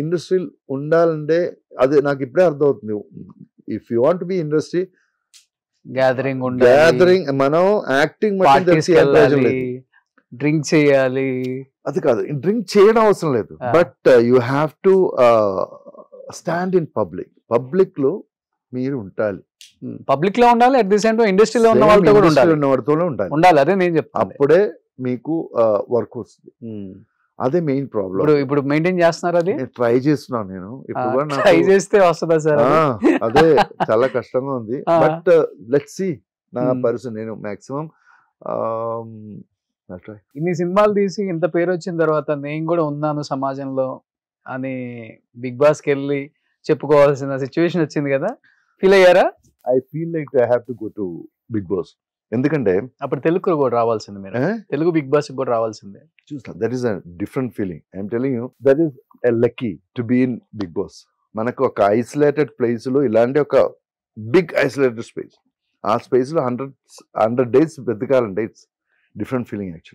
Industry ఉండాలంటే అది నాకు ఇప్పుడే అర్థమవుతుంది. If you want be industry gathering, మనం యాక్టింగ్ డ్రింక్ చేయాలి, అది కాదు, డ్రింక్ చేయడం అవసరం లేదు. But you have to stand in public లో మీరు ఉండాలి, పబ్లిక్ లో ఉండాలి, అట్ ది సేమ్ టైం ఇండస్ట్రీలో ఉన్న వాళ్ళతో కూడా ఉండాలి. అదే నేను చెప్తాను, అప్పుడే మీకు వర్క్ వస్తుంది. అదే మెయిన్ ప్రాబ్లం. ఇప్పుడు మెయింటైన్ చేస్తున్నారు, అది ట్రై చేస్తున్నాను నేను. ఇప్పుడు ట్రై చేస్తే వస్తుందా సార్? అదే చాలా కష్టంగా ఉంది. బట్ లెట్స్ సీ నా పరిస్థితి. నేను మాక్సిమం ఇన్ని సినిమాలు తీసి ఇంత పేరు వచ్చిన తర్వాత నేను కూడా ఉన్నాను సమాజంలో అని బిగ్ బాస్ కి వెళ్ళి చెప్పుకోవాల్సిన సిచ్యువేషన్ వచ్చింది కదా, ఫీల్ అయ్యారా? I feel like I have to go to Bigg Boss. ఎందుకంటే అప్పుడు తెలుగు కూడా రావాల్సింది, మీరు తెలుగు బిగ్ బాస్ కూడా రావాల్సిందే. చూస్తా, that is a different feeling. I'm telling you, that is a lucky to be in Bigg Boss. మనకు ఒక ఐసోలేటెడ్ ప్లేస్ లో ఇలాంటి ఒక బిగ్ ఐసోలేటెడ్ స్పేస్, ఆ స్పేస్ లో 100 days బ్రతకాలంటే ఇట్స్ డిఫరెంట్ ఫీలింగ్ యాక్చువల్లీ.